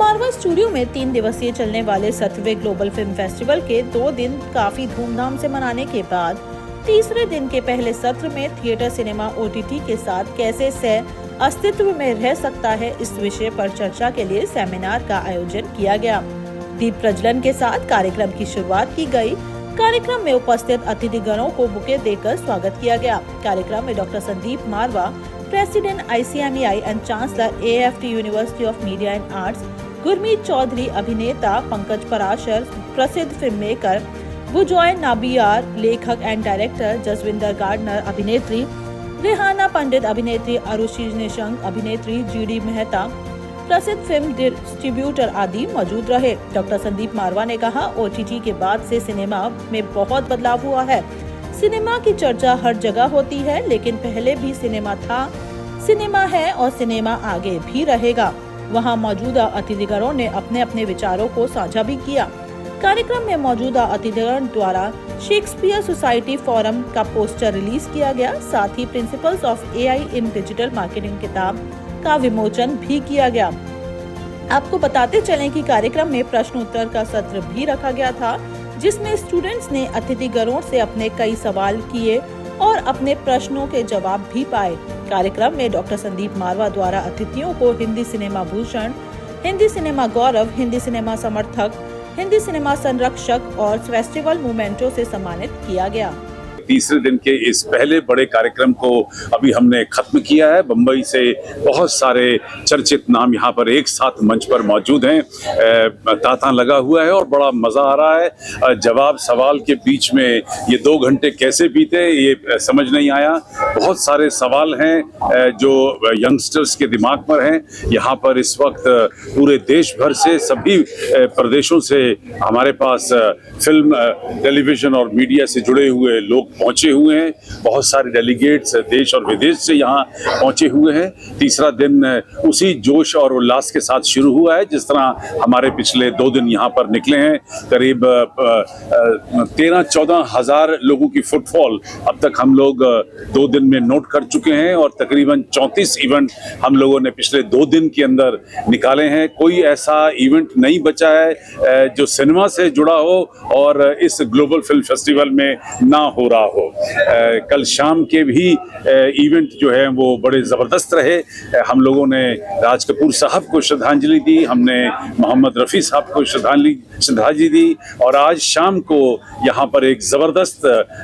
मारवा studio में 3 दिवसीय चलने वाले 7वें ग्लोबल फिल्म फेस्टिवल के 2 दिन काफी धूमधाम से मनाने के बाद तीसरे दिन के पहले सत्र में थिएटर सिनेमा OTT के साथ कैसे सह अस्तित्व में रह सकता है, इस विषय पर चर्चा के लिए सेमिनार का आयोजन किया गया। दीप प्रज्वलन के साथ कार्यक्रम की शुरुआत की गई। कार्यक्रम में उपस्थित अतिथिगणों को बुके देकर स्वागत किया गया। कार्यक्रम में doctor Sandeep Marwah, president ICMEI and chancellor AFT university of media and arts, Gurmeet Choudhary, अभिनेता पंकज पराशर, प्रसिद्ध फिल्म मेकर बुजॉय नाबियार, लेखक एंड डायरेक्टर जसविंदर गार्डनर, अभिनेत्री रेहाना पंडित, अभिनेत्री अरुषि निशंक, अभिनेत्री GD मेहता, प्रसिद्ध फिल्म डिस्ट्रीब्यूटर आदि मौजूद रहे। डॉक्टर संदीप मारवा ने कहा, OTT के बाद से सिनेमा में बहुत बदलाव हुआ है। सिनेमा की चर्चा हर जगह होती है, लेकिन पहले भी सिनेमा था, सिनेमा है और सिनेमा आगे भी रहेगा। वहां मौजूदा अतिथिगणों ने अपने अपने विचारों को साझा भी किया। कार्यक्रम में मौजूदा अतिथिगण द्वारा शेक्सपियर सोसाइटी फोरम का पोस्टर रिलीज किया गया। साथ ही principles of AI in digital marketing किताब का विमोचन भी किया गया। आपको बताते चलें कि कार्यक्रम में प्रश्न उत्तर का सत्र भी रखा गया था, जिसमें स्टूडेंट्स ने अतिथिगणों से अपने कई सवाल किए और अपने प्रश्नों के जवाब भी पाए। कार्यक्रम में डॉक्टर संदीप मारवा द्वारा अतिथियों को हिंदी सिनेमा भूषण, हिंदी सिनेमा गौरव, हिंदी सिनेमा समर्थक, हिंदी सिनेमा संरक्षक और फेस्टिवल मोमेंटो से सम्मानित किया गया। तीसरे दिन के इस पहले बड़े कार्यक्रम को अभी हमने खत्म किया है। बम्बई से बहुत सारे चर्चित नाम यहाँ पर एक साथ मंच पर मौजूद हैं। तांता लगा हुआ है और बड़ा मजा आ रहा है। जवाब सवाल के बीच में ये 2 घंटे कैसे बीते ये समझ नहीं आया। बहुत सारे सवाल हैं जो यंगस्टर्स के दिमाग पर हैं। यहाँ पर इस वक्त पूरे देश भर से, सभी प्रदेशों से हमारे पास फिल्म, टेलीविजन और मीडिया से जुड़े हुए लोग पहुंचे हुए हैं। बहुत सारे डेलीगेट्स देश और विदेश से यहाँ पहुंचे हुए हैं। तीसरा दिन उसी जोश और उल्लास के साथ शुरू हुआ है जिस तरह हमारे पिछले 2 दिन यहाँ पर निकले हैं। करीब 13-14 हजार लोगों की फुटफॉल अब तक हम लोग 2 दिन में नोट कर चुके हैं और तकरीबन 34 इवेंट हम लोगों ने पिछले 2 दिन के अंदर निकाले हैं। कोई ऐसा इवेंट नहीं बचा है जो सिनेमा से जुड़ा हो और इस ग्लोबल फिल्म फेस्टिवल में ना हो रहा हो। कल शाम के भी इवेंट जो है वो बड़े ज़बरदस्त रहे। हम लोगों ने राज कपूर साहब को श्रद्धांजलि दी, हमने मोहम्मद रफ़ी साहब को श्रद्धांजलि दी और आज शाम को यहाँ पर एक ज़बरदस्त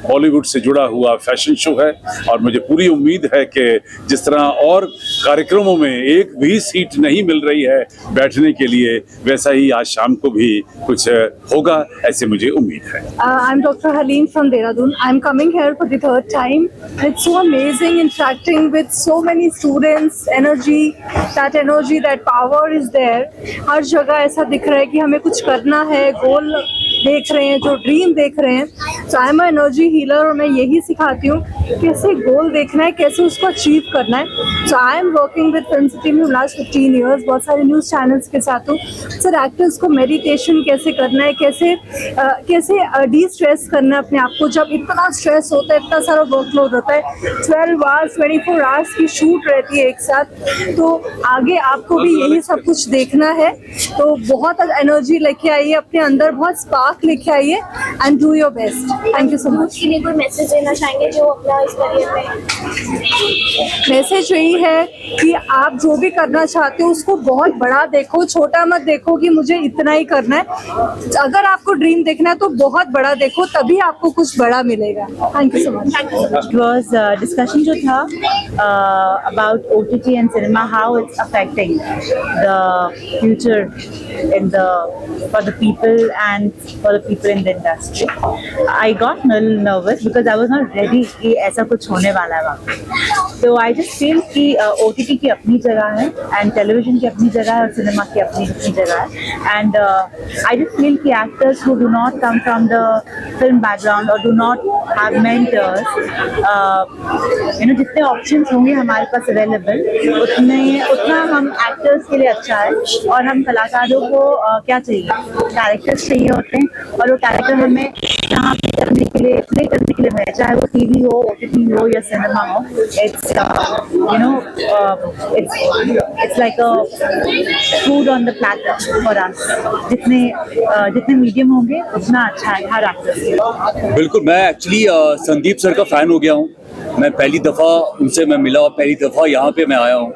बॉलीवुड से जुड़ा हुआ फैशन शो है। और मुझे पूरी उम्मीद है कि जिस तरह और कार्यक्रमों में एक भी सीट नहीं मिल रही है बैठने के लिए, वैसा ही आज शाम को भी कुछ होगा, ऐसे मुझे उम्मीद है। I'm Dr. Haleen from Dehradun. I'm coming here for the 3rd time. It's so amazing interacting with so many students. Energy, that power is there. हर जगह ऐसा दिख रहा है कि हमें कुछ करना है, गोल देख रहे हैं, जो ड्रीम देख रहे हैं। So I'm an energy healer और मैं यही सिखाती हूँ कैसे गोल देखना है, कैसे उसको अचीव करना है। So I am working with Film City में last 15 years, बहुत सारे न्यूज़ चैनल्स के साथ हूँ। सर एक्टर्स को मेडिटेशन कैसे करना है, कैसे डी स्ट्रेस करना है अपने आप को। जब इतना स्ट्रेस होता है, इतना सारा वर्कलोड होता है, 12 आवर्स 24 आवर्स की शूट रहती है एक साथ, तो आगे आपको भी यही सब कुछ देखना है। तो बहुत एनर्जी लेके आइए अपने अंदर, बहुत स्पार्क लेके आइए and do your best. Thank you so much. किन्हीं कोई मैसेज देना चाहेंगे जो अपना इस करियर में? मैसेज यही है कि आप जो भी करना चाहते हो उसको बहुत बड़ा देखो, छोटा मत देखो कि मुझे इतना ही करना है। अगर आपको ड्रीम देखना है तो बहुत बड़ा देखो, तभी आपको कुछ बड़ा मिलेगा। Thank you so much. It was discussion जो था about OTT and cinema, how it's affecting the future for the people and for the people in the industry. I got a little nervous because I was not ready कि ऐसा कुछ होने वाला है वहाँ पे। So I just feel कि OTT की अपनी जगह है and television की अपनी जगह है और सिनेमा की अपनी जगह है। And I just feel कि actors who do not come from the film background or do not have mentors, जितने options होंगे हमारे पास available, उतना हम actors के लिए अच्छा है। और हम कलाकारों को क्या चाहिए, कैरेक्टर्स चाहिए होते हैं और वो कैरेक्टर हमें यहाँ पे करने के लिए प्ले करने के लिए है, चाहे वो टीवी हो, ओटीटी हो या सिनेमा हो. It's you know it's like a food on the platter for us. जितने मीडियम होंगे उतना अच्छा है हर एक्टर के लिए. बिल्कुल, मैं एक्चुअली संदीप सर का फ़ैन हो गया हूँ. मैं पहली दफ़ा उनसे मैं मिला और पहली दफ़ा यहाँ पे मैं आया हूँ.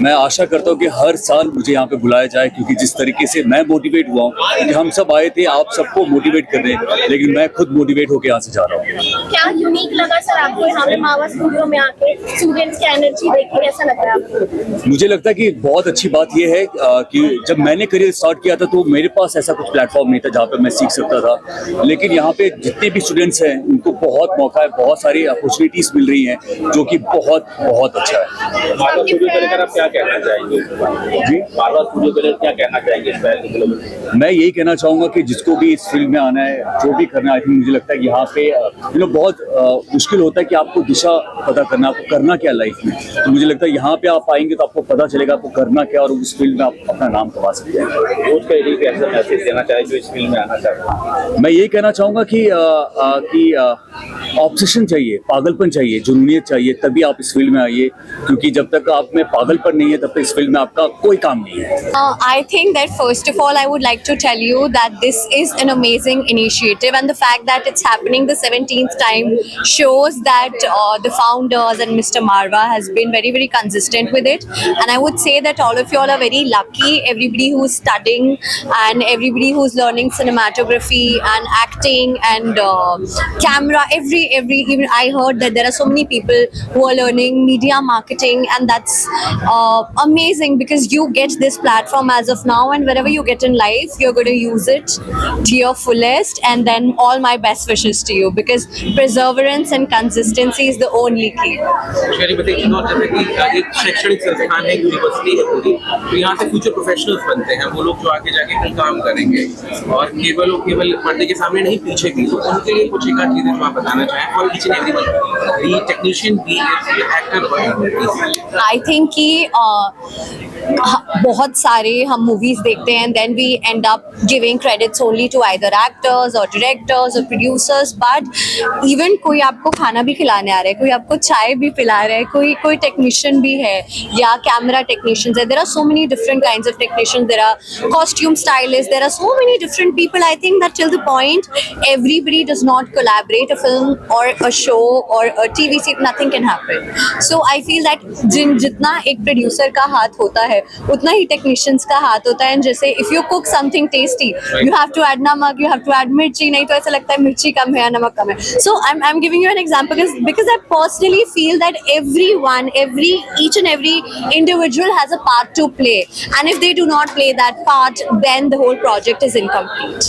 मैं आशा करता हूँ कि हर साल मुझे यहाँ पे बुलाया जाए, क्योंकि जिस तरीके से मैं मोटिवेट हुआ हूँ, क्योंकि हम सब आए थे आप सबको मोटिवेट कर रहे हैं, लेकिन मैं खुद मोटिवेट होकर यहाँ से जा रहा हूँ. क्या यूनिक लगा सर आपको यहाँ पे मावा स्टूडियो में आके स्टूडेंट्स की एनर्जी देख के कैसा लग रहा है आपको? मुझे लगता है कि बहुत अच्छी बात यह है कि जब मैंने करियर स्टार्ट किया था तो मेरे पास ऐसा कुछ प्लेटफॉर्म नहीं था जहाँ पे मैं सीख सकता था, लेकिन यहाँ पे जितने भी स्टूडेंट्स हैं उनको बहुत मौका है, बहुत सारी अपॉर्चुनिटीज मिल रही हैं, जो कि बहुत बहुत अच्छा है. मारवा स्टूडियो को लेकर आप क्या कहना चाहेंगे? जी, मारवा स्टूडियो को लेकर क्या कहना चाहेंगे इस पहल के लिए? मैं यही कहना चाहूँगा कि जिसको भी इस फील्ड में आना है, जो भी करना है, मुझे लगता है कि यहाँ पे बहुत मुश्किल होता है कि आपको दिशा पता करना, आपको करना क्या लाइफ में. तो मुझे लगता है यहाँ पे आप आएंगे तो आपको पता चलेगा आपको करना क्या, और उस फील्ड में आप अपना नाम कमा सकते हैं. रोज का एक ऐसा मैसेज देना चाहे जो इस फील्ड में आना चाहता है? मैं यही कहना चाहूँगा कि ऑब्सेशन चाहिए, पागलपन चाहिए, जुनूनियत चाहिए, तभी आप इस फील्ड में आइए, क्योंकि जब तक आप में पागलपन नहीं है तब तक इस फील्ड में आपका कोई काम नहीं है. I think that first of all I would like to tell you that this is an amazing initiative, and the fact that it's happening the 17th time shows that the founders and Mr. Marwa has been very very consistent with it, and I would say that all of you all are very lucky, everybody who's studying and everybody who's learning cinematography and acting and camera, every even I heard that there are so many people who are learning media marketing, and that's amazing because you get this platform as of now, and wherever you get in life you're going to use it to your fullest, and then all my best wishes to you, because perseverance and consistency is the only key. शहरी बताइए जैसे कि एक शैक्षणिक संस्थान है, university है पूरी, तो यहाँ से फ्यूचर प्रोफेशनल्स बनते हैं वो लोग जो आगे जाके कहीं काम करेंगे, और केवल पर्दे के सामने नहीं पीछे भी. तो उनके लिए कुछ एक चीज़ें जो आप बताना चाहें for each and everyone, be technician be actor. I think कि बहुत सारे हम मूवीज देखते हैं, then we end up giving credits only to either actors और डायरेक्टर्स और प्रोड्यूसर्स, बट इवन कोई आपको खाना भी खिलाने आ रहा है, कोई आपको चाय भी पिला रहा है, कोई टेक्नीशियन भी है या कैमरा टेक्नीशियंस है. There are so many different kinds of technicians, there are costume stylist, there are so many different people. I think that till the point everybody does not collaborate, a film or a show or a TV series, nothing can happen. So I feel that जितना एक producer का हाथ होता है उतना ही technicians का हाथ होता है. एंड जैसे if you cook something tasty you have to add namak, you have to add mirchi, नहीं तो ऐसा लगता है मिर्ची कम है या नमक कम है. So I am giving you an example because I personally feel that each and every individual has a part to play, and if they do not play that part then the whole project is incomplete.